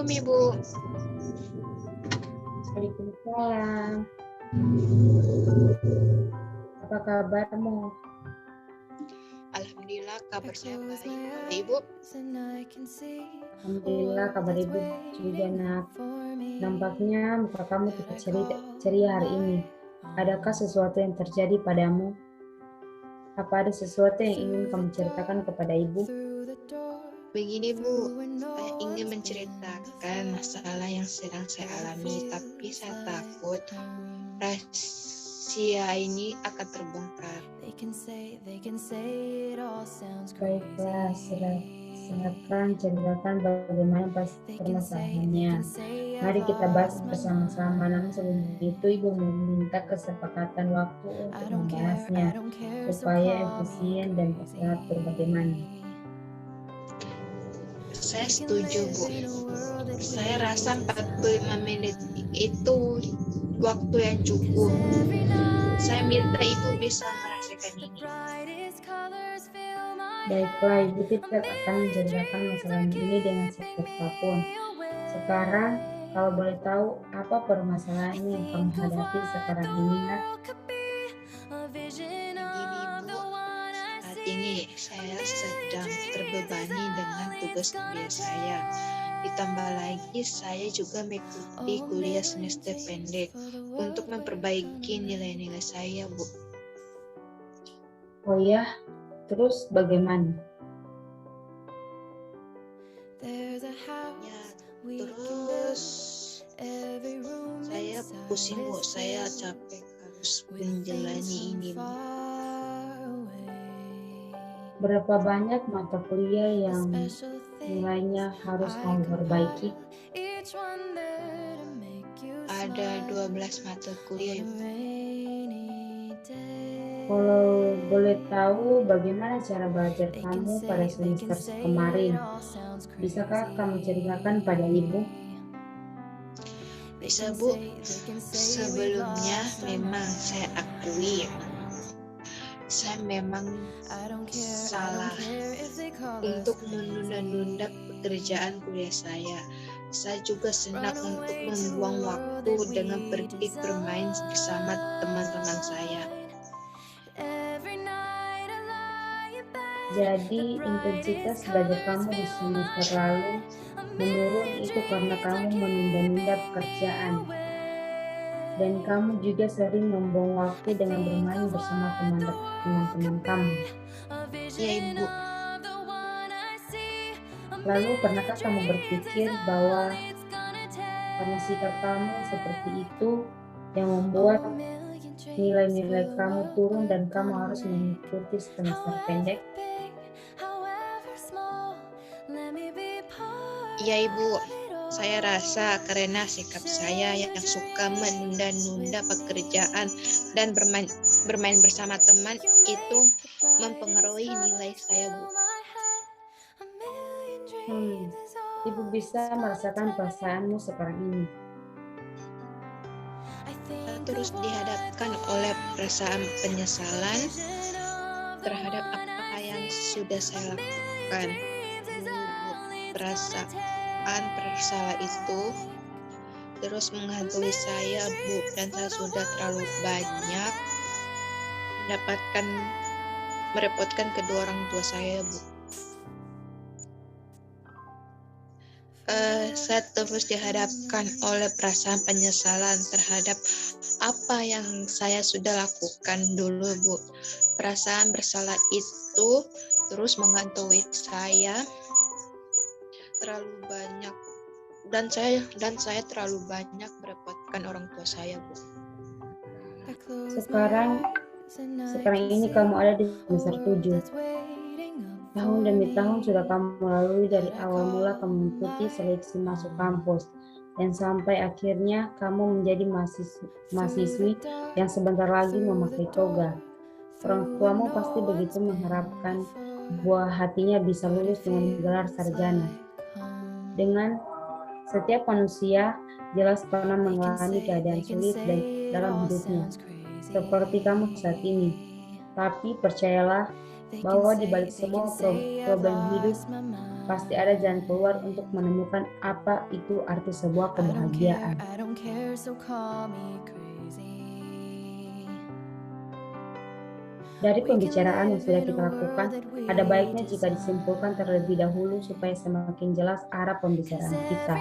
Assalamualaikum Ibu. Waalaikumsalam. Apa kabarmu? Alhamdulillah kabar saya baik. Kalau Ibu? Alhamdulillah kabar ibu juga nak. Nampaknya muka kamu cukup ceria hari ini. Adakah sesuatu yang terjadi padamu? Apa ada sesuatu yang ingin kamu ceritakan kepada ibu? Begini Bu, saya ingin menceritakan masalah yang sedang saya alami, tapi saya takut rahasia ini akan terbongkar. Baiklah, silakan ceritakan bagaimana permasalahannya. Mari kita bahas bersama-sama. Namun sebelum itu, ibu meminta kesepakatan waktu untuk membahasnya supaya efisien dan teratur. Bagaimana? Saya setuju Bu. Saya rasa 45 menit itu waktu yang cukup. Saya minta Ibu bisa merasakan ini. Baiklah, ibu tidak akan menceritakan masalah ini dengan siapapun. Sekarang, kalau boleh tahu apa permasalahan yang kamu hadapi sekarang ini, nak? Begini Bu, saat ini saya sedang terbebani dengan tugas kuliah saya. Ditambah lagi saya juga mengikuti kuliah semester pendek untuk memperbaiki nilai-nilai saya Bu. Oh ya, terus bagaimana? Ya, terus saya pusing Bu, saya capek harus menjalani ini Bu. Berapa banyak mata kuliah yang nilainya harus kamu perbaiki? Ada 12 mata kuliah Ibu. Kalau boleh tahu bagaimana cara belajar kamu pada semester kemarin? Bisakah kamu ceritakan pada ibu? Bisa Bu, sebelumnya memang saya akui saya memang salah untuk menunda-nunda pekerjaan kuliah saya. Saya juga senang untuk membuang waktu dengan pergi bermain bersama teman-teman saya. Jadi intensitas belajar kamu di semester lalu menurun itu karena kamu menunda-nunda pekerjaan. Dan kamu juga sering membuang waktu dengan bermain bersama teman-teman kamu. Ya Ibu. Lalu pernahkah kamu berpikir bahwa karena sikap kamu seperti itu yang membuat nilai-nilai kamu turun dan kamu harus mengikuti semester pendek? Ya Ibu, saya rasa karena sikap saya yang suka menunda-nunda pekerjaan dan bermain bersama teman itu mempengaruhi nilai saya Bu. Ibu bisa merasakan perasaanmu sekarang ini. Saya terus dihadapkan oleh perasaan penyesalan terhadap apa yang sudah saya lakukan. Perasaan bersalah itu terus menghantui saya Bu, dan saya sudah terlalu banyak merepotkan kedua orang tua saya Bu. Saya terus dihadapkan oleh perasaan penyesalan terhadap apa yang saya sudah lakukan dulu Bu. Perasaan bersalah itu terus menghantui saya terlalu banyak, dan saya terlalu banyak merepotkan orang tua saya Bu. Sekarang ini kamu ada di semester 7. Tahun demi tahun sudah kamu lalui dari awal mula kamu mengikuti seleksi masuk kampus dan sampai akhirnya kamu menjadi mahasiswi yang sebentar lagi memakai toga. Orang tuamu pasti begitu mengharapkan buah hatinya bisa lulus dengan gelar sarjana. Dengan setiap manusia jelas pernah mengalami keadaan sulit dalam hidupnya, seperti kamu saat ini. Tapi percayalah bahwa di balik semua problem hidup pasti ada jalan keluar untuk menemukan apa itu arti sebuah kebahagiaan. Dari pembicaraan yang sudah kita lakukan, ada baiknya jika disimpulkan terlebih dahulu supaya semakin jelas arah pembicaraan kita.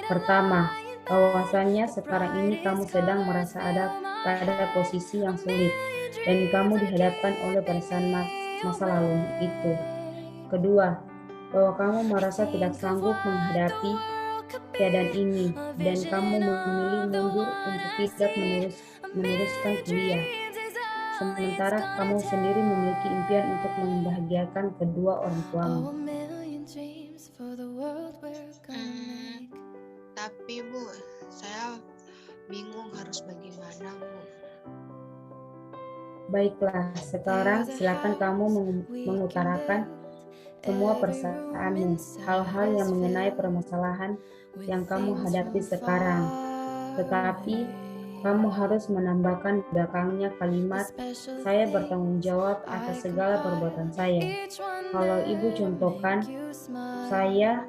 Pertama, bahwasannya sekarang ini kamu sedang merasa ada pada posisi yang sulit dan kamu dihadapkan oleh perasaan masa lalu itu. Kedua, bahwa kamu merasa tidak sanggup menghadapi keadaan ini dan kamu memilih mundur untuk tidak meneruskan kuliah. Sementara kamu sendiri memiliki impian untuk membahagiakan kedua orang tuamu. Tapi Bu, saya bingung harus bagaimana Bu. Baiklah, sekarang silakan kamu mengutarakan semua perasaanmu, hal-hal yang mengenai permasalahan yang kamu hadapi sekarang. Tetapi kamu harus menambahkan belakangnya kalimat, saya bertanggung jawab atas segala perbuatan saya. Kalau ibu contohkan, saya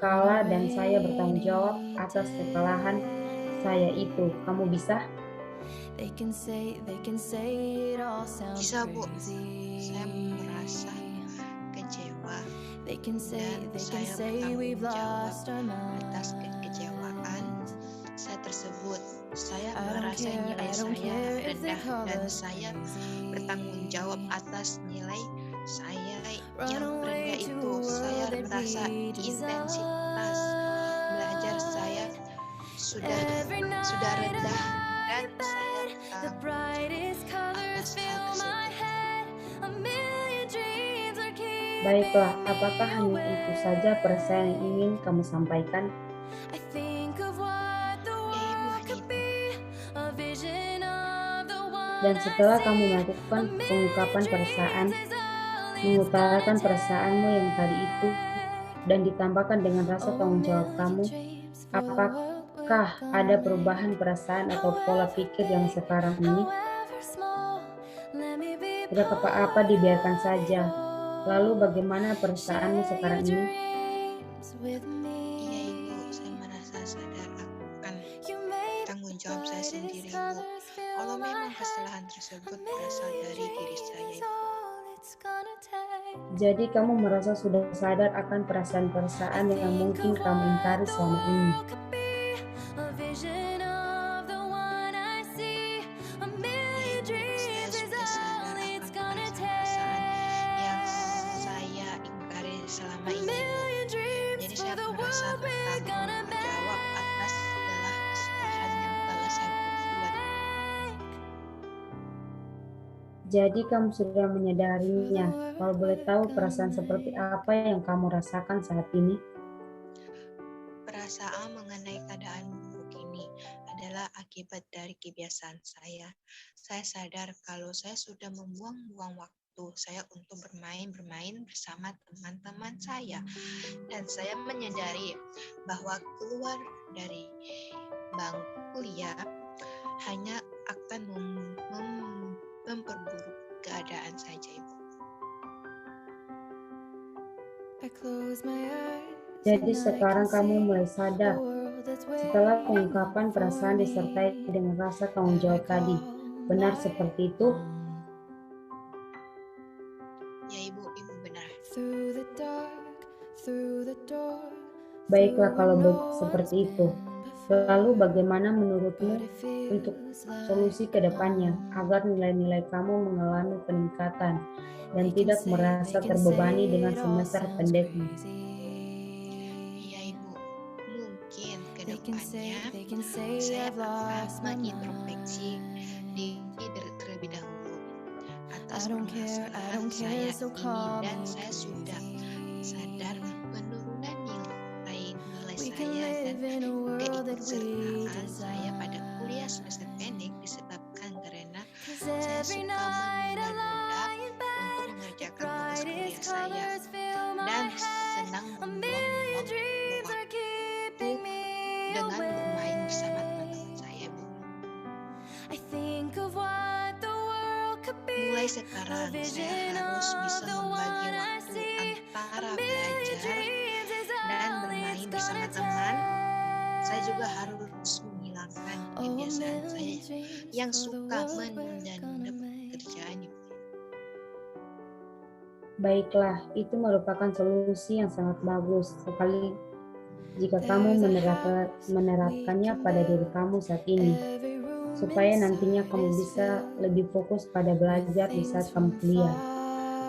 kalah dan saya bertanggung jawab atas kekalahan saya itu. Kamu bisa? Bisa Bu, saya merasa kecewa dan saya bertanggung jawab atas kekecewaan saya tersebut. Saya merasa nilai saya rendah dan saya bertanggung jawab atas nilai saya yang rendah itu. Saya merasa intensitas belajar saya sudah rendah dan saya bertanggung jawab atas hal tersebut. Baiklah, apakah hanya itu saja perasaan yang ingin kamu sampaikan? Dan setelah kamu melakukan pengungkapan perasaan, mengutarakan perasaanmu yang tadi itu, dan ditambahkan dengan rasa tanggung jawab kamu, apakah ada perubahan perasaan atau pola pikir yang sekarang ini? Tidak apa-apa, dibiarkan saja. Lalu bagaimana perasaanmu sekarang ini? Iya Ibu, saya merasa sadar akan tanggung jawab saya sendiri Ibu. Kalau memang kesalahan tersebut berasal dari diri saya Ibu. Jadi kamu merasa sudah sadar akan perasaan-perasaan yang mungkin kamu ingkari selama ini. Jadi kamu sudah menyadarinya. Kalau boleh tahu perasaan seperti apa yang kamu rasakan saat ini? Perasaan mengenai keadaan buruk ini adalah akibat dari kebiasaan saya. Saya sadar kalau saya sudah membuang-buang waktu saya untuk bermain bersama teman-teman saya. Dan saya menyadari bahwa keluar dari bangku kuliah hanya akan memperburuk keadaan saja, Ibu. Jadi sekarang kamu mulai sadar setelah pengungkapan perasaan disertai dengan rasa tanggung jawab tadi. Benar seperti itu? Ya Ibu benar. Baiklah kalau seperti itu. Lalu bagaimana menurutmu untuk solusi ke depannya agar nilai-nilai kamu mengalami peningkatan dan tidak merasa terbebani dengan semester pendekmu? Iya Ibu, mungkin ke depannya saya akan mengintrospeksi diri terlebih dahulu atas permasalahan saya ini dan saya sudah sadar penurunan nilai saya dan keikutsertaan saya pada kuliah semester pendek disebabkan karena saya suka menunda-nunda untuk mengerjakan tugas kuliah saya dan senang membuang-buang waktu dengan bermain bersama teman-teman saya, Bu. Mulai sekarang saya harus bisa membagi waktu antara belajar dan bermain bersama teman. Saya juga harus menghilangkan kebiasaan saya yang suka menunda-nunda pekerjaan. Baiklah, itu merupakan solusi yang sangat bagus sekali jika kamu menerapkannya pada diri kamu saat ini, supaya nantinya kamu bisa lebih fokus pada belajar di saat kamu kuliah.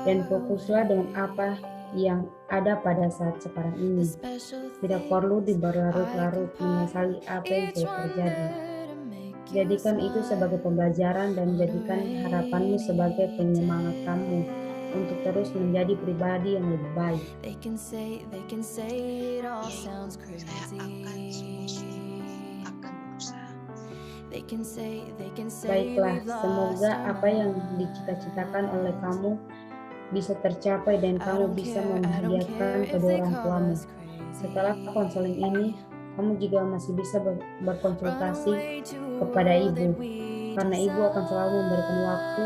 Dan fokuslah dengan apa yang ada pada saat sekarang ini. Tidak perlu berlarut-larut menyesali apa yang sudah terjadi. Jadikan itu sebagai pembelajaran dan jadikan harapanmu sebagai penyemangat kamu untuk terus menjadi pribadi yang lebih baik. Saya akan berusaha. Baiklah, semoga apa yang dicita-citakan oleh kamu bisa tercapai dan kamu bisa membahagiakan kedua orang tuamu. Setelah konseling ini, kamu juga masih bisa berkonsultasi kepada ibu, karena ibu akan selalu memberikan waktu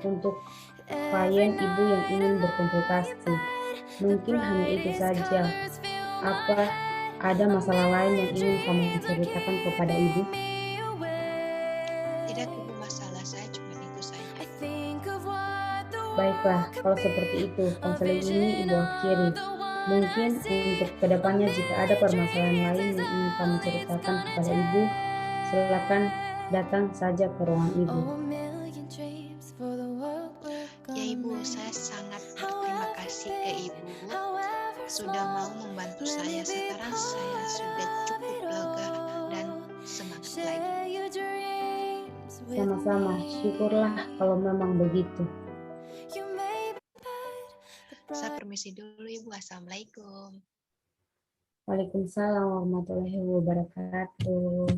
untuk klien ibu yang ingin berkonsultasi. Mungkin hanya itu saja. Apa ada masalah lain yang ingin kamu ceritakan kepada ibu? Tidak, Ibu, masalah saya cuma itu saja. Baiklah, kalau seperti itu, konseling ini ibu akhiri. Mungkin untuk kedepannya jika ada permasalahan lain yang ingin kamu ceritakan kepada ibu, silakan datang saja ke ruangan ibu. Ya Ibu, saya sangat berterima kasih ke Ibu sudah mau membantu saya. Sekarang saya sudah cukup lega dan semangat lagi. Sama-sama, syukurlah kalau memang begitu. Saya permisi dulu Ibu. Assalamualaikum. Waalaikumsalam warahmatullahi wabarakatuh.